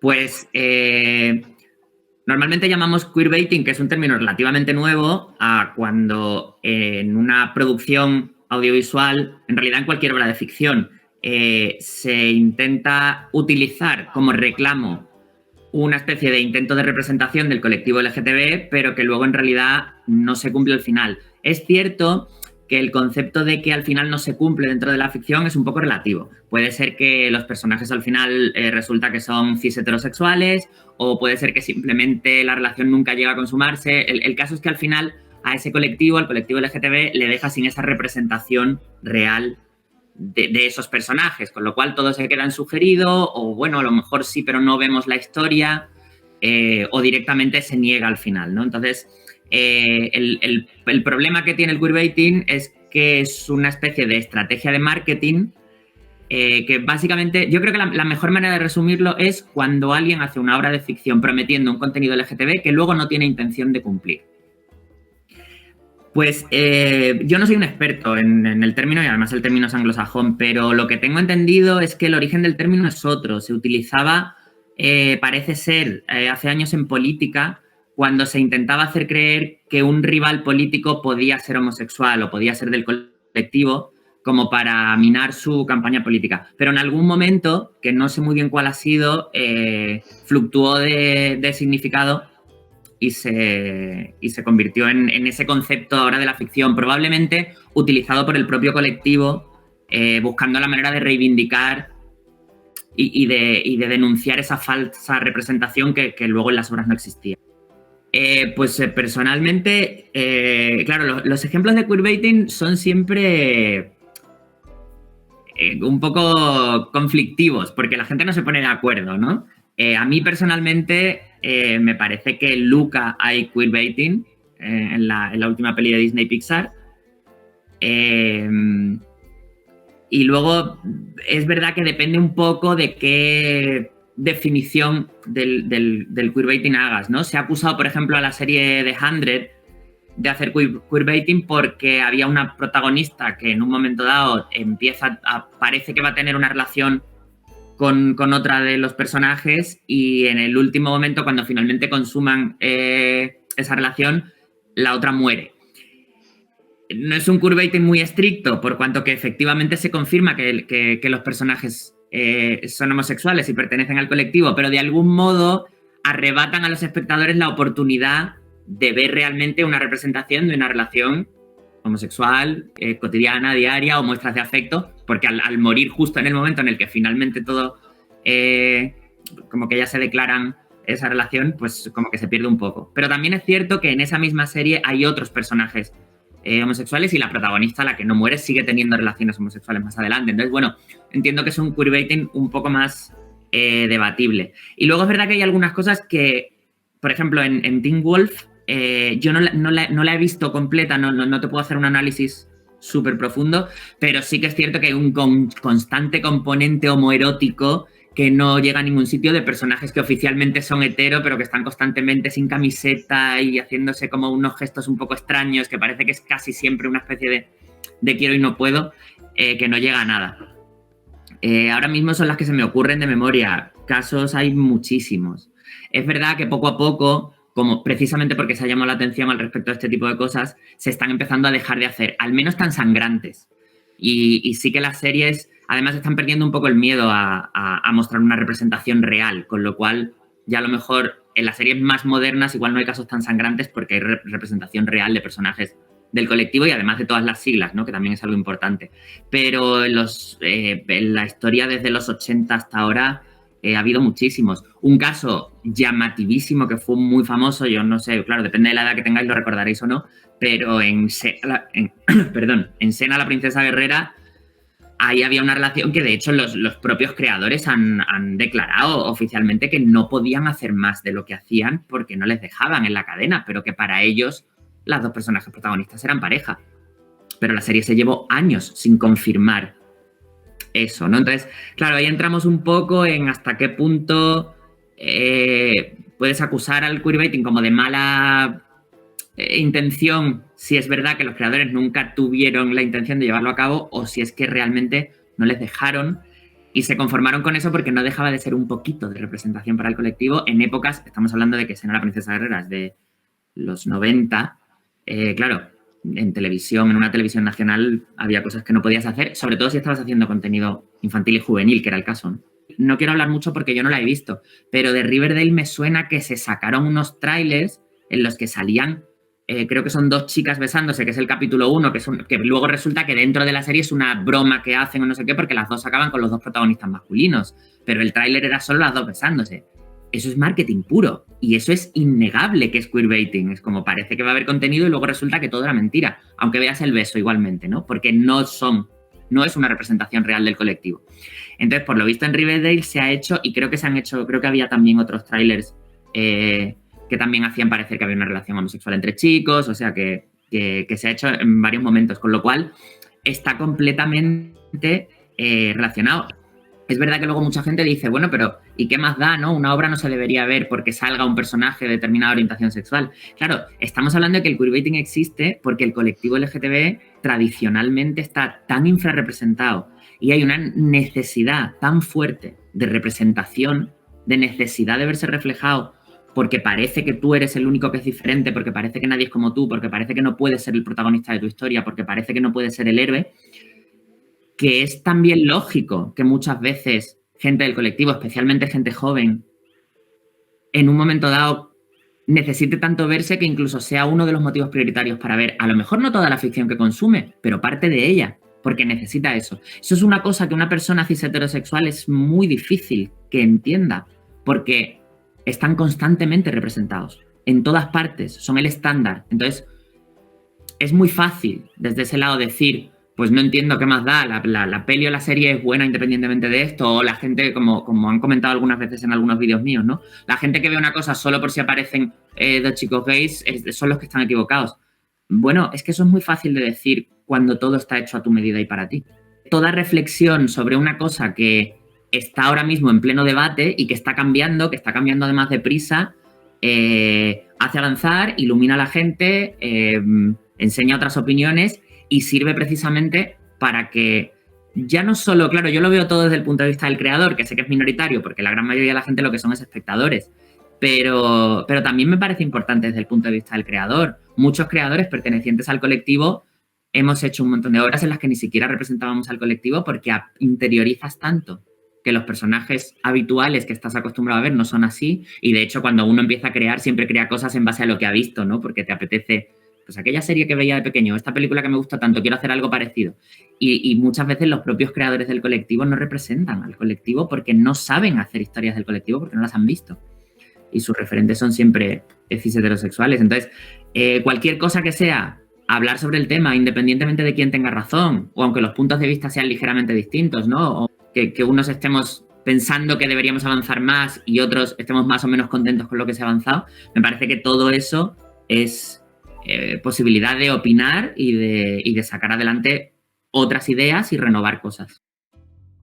Pues normalmente llamamos queerbaiting, que es un término relativamente nuevo, a cuando en una producción audiovisual, en realidad en cualquier obra de ficción, se intenta utilizar como reclamo una especie de intento de representación del colectivo LGTB, pero que luego en realidad no se cumple al final. Es cierto que el concepto de que al final no se cumple dentro de la ficción es un poco relativo. Puede ser que los personajes al final resulta que son cis heterosexuales, o puede ser que simplemente la relación nunca llega a consumarse. El caso es que al final a ese colectivo, al colectivo LGTB, le deja sin esa representación real de esos personajes, con lo cual todo se queda en sugerido, o bueno, a lo mejor sí, pero no vemos la historia, o directamente se niega al final, ¿no? Entonces, el problema que tiene el queerbaiting es que es una especie de estrategia de marketing que básicamente, yo creo que la mejor manera de resumirlo es cuando alguien hace una obra de ficción prometiendo un contenido LGTB que luego no tiene intención de cumplir. Pues yo no soy un experto en el término, y además el término es anglosajón, pero lo que tengo entendido es que el origen del término es otro. Se utilizaba, parece ser, hace años en política, cuando se intentaba hacer creer que un rival político podía ser homosexual o podía ser del colectivo, como para minar su campaña política. Pero en algún momento, que no sé muy bien cuál ha sido, fluctuó de significado y se convirtió en ese concepto ahora de la ficción, probablemente utilizado por el propio colectivo, buscando la manera de reivindicar y de denunciar esa falsa representación que luego en las obras no existía. Personalmente, claro, los ejemplos de queerbaiting son siempre un poco conflictivos, porque la gente no se pone de acuerdo, ¿no? A mí personalmente me parece que Luca hay queerbaiting en la última peli de Disney Pixar. Y luego es verdad que depende un poco de qué definición del queerbaiting hagas, ¿no? Se ha acusado, por ejemplo, a la serie de 100 de hacer queerbaiting porque había una protagonista que en un momento dado parece que va a tener una relación con otra de los personajes, y en el último momento, cuando finalmente consuman esa relación, la otra muere. No es un queerbaiting muy estricto, por cuanto que efectivamente se confirma que los personajes son homosexuales y pertenecen al colectivo, pero de algún modo arrebatan a los espectadores la oportunidad de ver realmente una representación de una relación homosexual, cotidiana, diaria, o muestras de afecto, porque al morir justo en el momento en el que finalmente todo, como que ya se declaran esa relación, pues como que se pierde un poco. Pero también es cierto que en esa misma serie hay otros personajes homosexuales, y la protagonista, la que no muere, sigue teniendo relaciones homosexuales más adelante. Entonces, bueno, entiendo que es un queerbaiting un poco más debatible. Y luego es verdad que hay algunas cosas que, por ejemplo, en Teen Wolf, yo no la he visto completa, no te puedo hacer un análisis súper profundo, pero sí que es cierto que hay un constante componente homoerótico que no llega a ningún sitio, de personajes que oficialmente son hetero, pero que están constantemente sin camiseta y haciéndose como unos gestos un poco extraños, que parece que es casi siempre una especie de quiero y no puedo, que no llega a nada. Ahora mismo son las que se me ocurren de memoria. Casos hay muchísimos. Es verdad que poco a poco, como precisamente porque se ha llamado la atención al respecto de este tipo de cosas, se están empezando a dejar de hacer, al menos tan sangrantes. Y sí que las series, además, están perdiendo un poco el miedo a mostrar una representación real, con lo cual ya a lo mejor en las series más modernas igual no hay casos tan sangrantes, porque hay representación real de personajes del colectivo y además de todas las siglas, ¿no? Que también es algo importante. Pero en la historia desde los 80 hasta ahora ha habido muchísimos. Un caso llamativísimo que fue muy famoso, yo no sé, claro, depende de la edad que tengáis, lo recordaréis o no, pero en Xena, la princesa guerrera, ahí había una relación que de hecho los propios creadores han declarado oficialmente que no podían hacer más de lo que hacían porque no les dejaban en la cadena, pero que para ellos las dos personajes protagonistas eran pareja. Pero la serie se llevó años sin confirmar eso, ¿no? Entonces, claro, ahí entramos un poco en hasta qué punto puedes acusar al queerbaiting como de mala intención, si es verdad que los creadores nunca tuvieron la intención de llevarlo a cabo, o si es que realmente no les dejaron. Y se conformaron con eso porque no dejaba de ser un poquito de representación para el colectivo en épocas, estamos hablando de que Xena la princesa guerrera es de los 90, claro, en televisión, en una televisión nacional, había cosas que no podías hacer, sobre todo si estabas haciendo contenido infantil y juvenil, que era el caso, ¿no? No quiero hablar mucho porque yo no la he visto, pero de Riverdale me suena que se sacaron unos trailers en los que salían, creo que son dos chicas besándose, que es el capítulo 1, que luego resulta que dentro de la serie es una broma que hacen o no sé qué, porque las dos acaban con los dos protagonistas masculinos, pero el tráiler era solo las dos besándose. Eso es marketing puro y eso es innegable que es queerbaiting. Es como parece que va a haber contenido y luego resulta que todo era mentira, aunque veas el beso igualmente, ¿no? Porque no es una representación real del colectivo. Entonces, por lo visto en Riverdale se ha hecho, y creo que había también otros trailers que también hacían parecer que había una relación homosexual entre chicos, o sea que se ha hecho en varios momentos, con lo cual está completamente relacionado. Es verdad que luego mucha gente dice, bueno, pero ¿y qué más da, no? Una obra no se debería ver porque salga un personaje de determinada orientación sexual. Claro, estamos hablando de que el queerbaiting existe porque el colectivo LGTB tradicionalmente está tan infrarrepresentado y hay una necesidad tan fuerte de representación, de necesidad de verse reflejado porque parece que tú eres el único que es diferente, porque parece que nadie es como tú, porque parece que no puedes ser el protagonista de tu historia, porque parece que no puedes ser el héroe, que es también lógico que muchas veces gente del colectivo, especialmente gente joven, en un momento dado necesite tanto verse que incluso sea uno de los motivos prioritarios para ver, a lo mejor no toda la ficción que consume, pero parte de ella, porque necesita eso. Eso es una cosa que una persona cis heterosexual es muy difícil que entienda, porque están constantemente representados, en todas partes, son el estándar. Entonces, es muy fácil desde ese lado decir, pues no entiendo qué más da, la peli o la serie es buena independientemente de esto, o la gente, como han comentado algunas veces en algunos vídeos míos, ¿no? La gente que ve una cosa solo por si aparecen dos chicos gays son los que están equivocados. Bueno, es que eso es muy fácil de decir cuando todo está hecho a tu medida y para ti. Toda reflexión sobre una cosa que está ahora mismo en pleno debate y que está cambiando además deprisa, hace avanzar, ilumina a la gente, enseña otras opiniones y sirve precisamente para que ya no solo, claro, yo lo veo todo desde el punto de vista del creador, que sé que es minoritario, porque la gran mayoría de la gente lo que son es espectadores, pero también me parece importante desde el punto de vista del creador. Muchos creadores pertenecientes al colectivo hemos hecho un montón de obras en las que ni siquiera representábamos al colectivo porque interiorizas tanto que los personajes habituales que estás acostumbrado a ver no son así, y de hecho cuando uno empieza a crear siempre crea cosas en base a lo que ha visto, ¿no? Porque te apetece, pues aquella serie que veía de pequeño, esta película que me gusta tanto, quiero hacer algo parecido. Y muchas veces los propios creadores del colectivo no representan al colectivo porque no saben hacer historias del colectivo porque no las han visto. Y sus referentes son siempre cis heterosexuales. Entonces, cualquier cosa que sea hablar sobre el tema, independientemente de quién tenga razón, o aunque los puntos de vista sean ligeramente distintos, ¿no? O que unos estemos pensando que deberíamos avanzar más y otros estemos más o menos contentos con lo que se ha avanzado, me parece que todo eso es posibilidad de opinar y de sacar adelante otras ideas y renovar cosas.